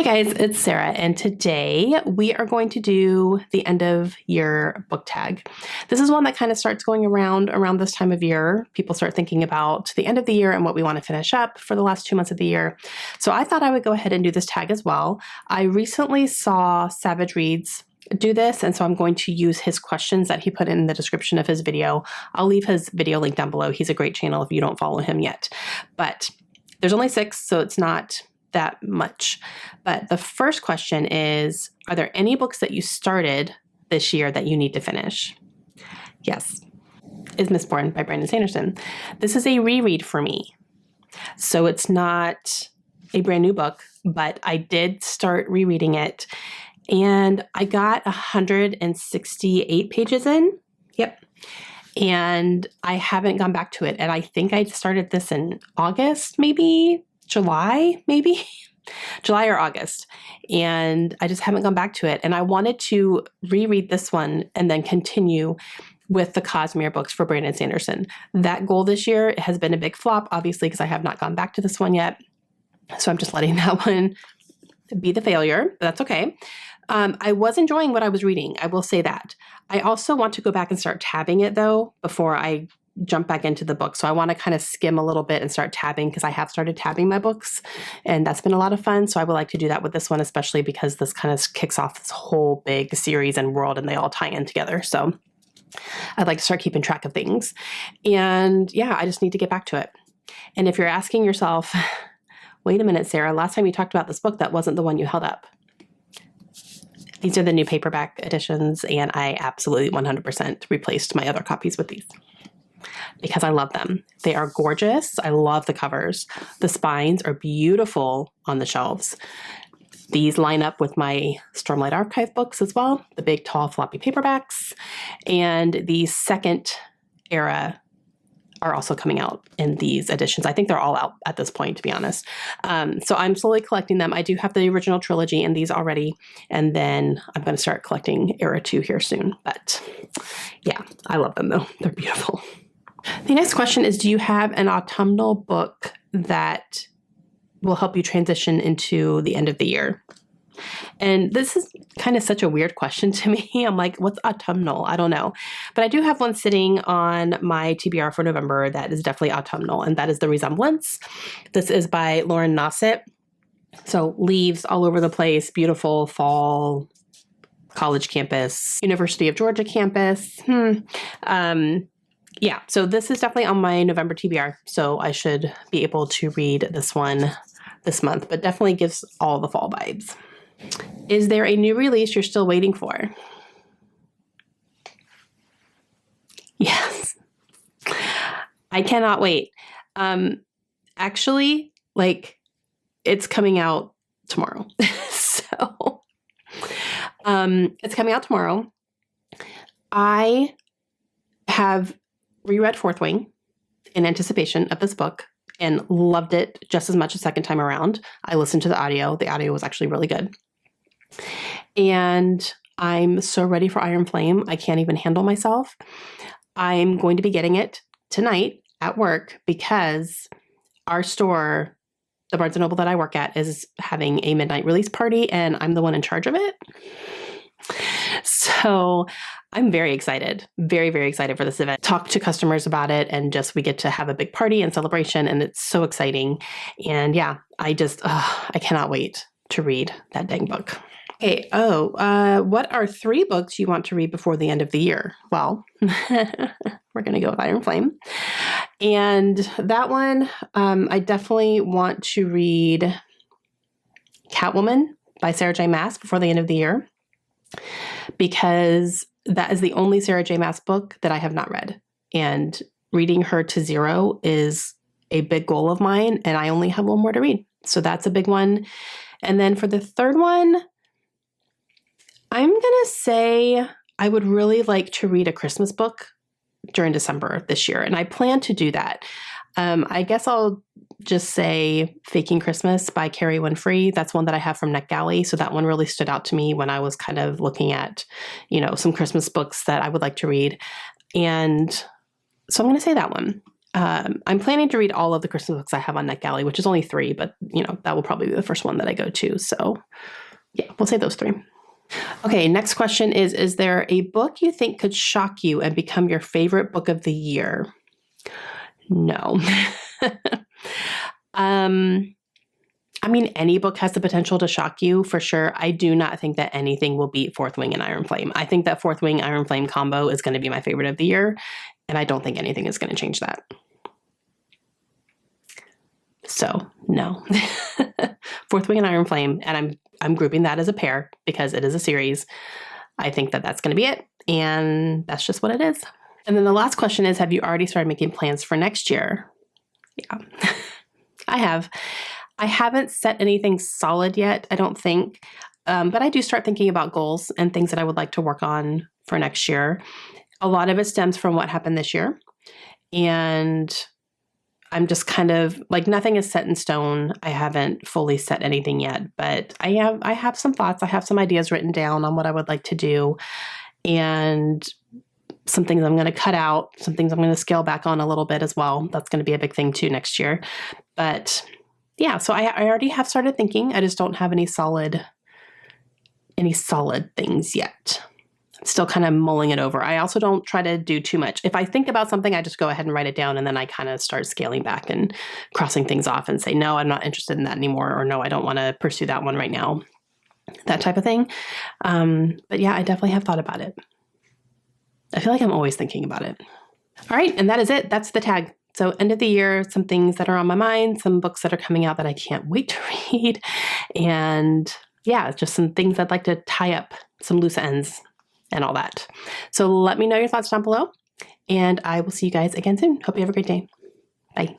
Hey guys, it's Sarah, and today we are going to do the end of year book tag. This is one that kind of starts going around this time of year. People start thinking about the end of the year and what we want to finish up for the last 2 months of the year. So I thought I would go ahead and do this tag as well. I recently saw Savage Reads do this, and so I'm going to use his questions that he put in the description of his video. I'll leave his video link down below. He's a great channel if you don't follow him yet. But there's only 6, so it's not that much. But the first question is, are there any books that you started this year that you need to finish? Yes. Is Mistborn by Brandon Sanderson. This is a reread for me. So it's not a brand new book, but I did start rereading it and I got 168 pages in. Yep. And I haven't gone back to it. And I think I started this in August, maybe July or August. And I just haven't gone back to it. And I wanted to reread this one and then continue with the Cosmere books for Brandon Sanderson. That goal this year has been a big flop, obviously, because I have not gone back to this one yet. So I'm just letting that one be the failure, but that's okay. I was enjoying what I was reading. I will say that. I also want to go back and start tabbing it though, before I jump back into the book. So I want to kind of skim a little bit and start tabbing, because I have started tabbing my books and that's been a lot of fun. So I would like to do that with this one, especially because this kind of kicks off this whole big series and world and they all tie in together. So I'd like to start keeping track of things. And yeah, I just need to get back to it. And if you're asking yourself, wait a minute, Sarah, last time you talked about this book, that wasn't the one you held up. These are the new paperback editions, and I absolutely 100% replaced my other copies with these because I love them. They are gorgeous. I love the covers. The spines are beautiful on the shelves. These line up with my Stormlight Archive books as well, the big, tall, floppy paperbacks. And the second era are also coming out in these editions. I think they're all out at this point, to be honest. So I'm slowly collecting them. I do have the original trilogy in these already, and then I'm going to start collecting Era 2 here soon. But yeah, I love them though. They're beautiful. The next question is, do you have an autumnal book that will help you transition into the end of the year? And this is kind of such a weird question to me. I'm like, what's autumnal? I don't know. But I do have one sitting on my TBR for November that is definitely autumnal, and that is The Resemblance. This is by Lauren Nosset. So leaves all over the place, beautiful fall, college campus, University of Georgia campus. Yeah, so this is definitely on my November TBR. So I should be able to read this one this month, but definitely gives all the fall vibes. Is there a new release you're still waiting for? Yes. I cannot wait. Actually, like, it's coming out tomorrow. So, it's coming out tomorrow. I have reread Fourth Wing in anticipation of this book and loved it just as much a second time around. I listened to the audio. The audio was actually really good. And I'm so ready for Iron Flame. I can't even handle myself. I'm going to be getting it tonight at work because our store, the Barnes & Noble that I work at, is having a midnight release party and I'm the one in charge of it. So I'm very excited, very, very excited for this event. Talk to customers about it and just we get to have a big party and celebration and it's so exciting. And yeah, I cannot wait to read that dang book. Okay, what are 3 books you want to read before the end of the year? Well, we're going to go with Iron Flame. And that one, I definitely want to read Catwoman by Sarah J. Maas before the end of the year, because that is the only Sarah J. Maas book that I have not read. And reading her to 0 is a big goal of mine, and I only have one more to read. So that's a big one. And then for the third one, I'm going to say I would really like to read a Christmas book during December this year. And I plan to do that. I guess I'll just say Faking Christmas by Carrie Winfrey. That's one that I have from NetGalley. So that one really stood out to me when I was kind of looking at, some Christmas books that I would like to read. And so I'm going to say that one. I'm planning to read all of the Christmas books I have on NetGalley, which is only 3, but that will probably be the first one that I go to. So yeah, we'll say those 3. Okay, next question is there a book you think could shock you and become your favorite book of the year? No. I mean, any book has the potential to shock you for sure. I do not think that anything will beat Fourth Wing and Iron Flame. I think that Fourth Wing Iron Flame combo is going to be my favorite of the year, and I don't think anything is going to change that. So no. Fourth Wing and Iron Flame, and I'm grouping that as a pair because it is a series. I think that that's going to be it, and that's just what it is. And then the last question is, have you already started making plans for next year? Yeah, I have. I haven't set anything solid yet, I don't think, but I do start thinking about goals and things that I would like to work on for next year. A lot of it stems from what happened this year, and I'm just kind of like, nothing is set in stone. I haven't fully set anything yet, but I have some thoughts. I have some ideas written down on what I would like to do, and some things I'm going to cut out, some things I'm going to scale back on a little bit as well. That's going to be a big thing too next year. But yeah, so I already have started thinking. I just don't have any solid things yet. I'm still kind of mulling it over. I also don't try to do too much. If I think about something, I just go ahead and write it down, and then I kind of start scaling back and crossing things off and say, no, I'm not interested in that anymore, or no, I don't want to pursue that one right now. That type of thing. But yeah, I definitely have thought about it. I feel like I'm always thinking about it. All right, and that is it. That's the tag. So end of the year, some things that are on my mind, some books that are coming out that I can't wait to read, and yeah, just some things I'd like to tie up, some loose ends and all that. So let me know your thoughts down below, and I will see you guys again soon. Hope you have a great day. Bye.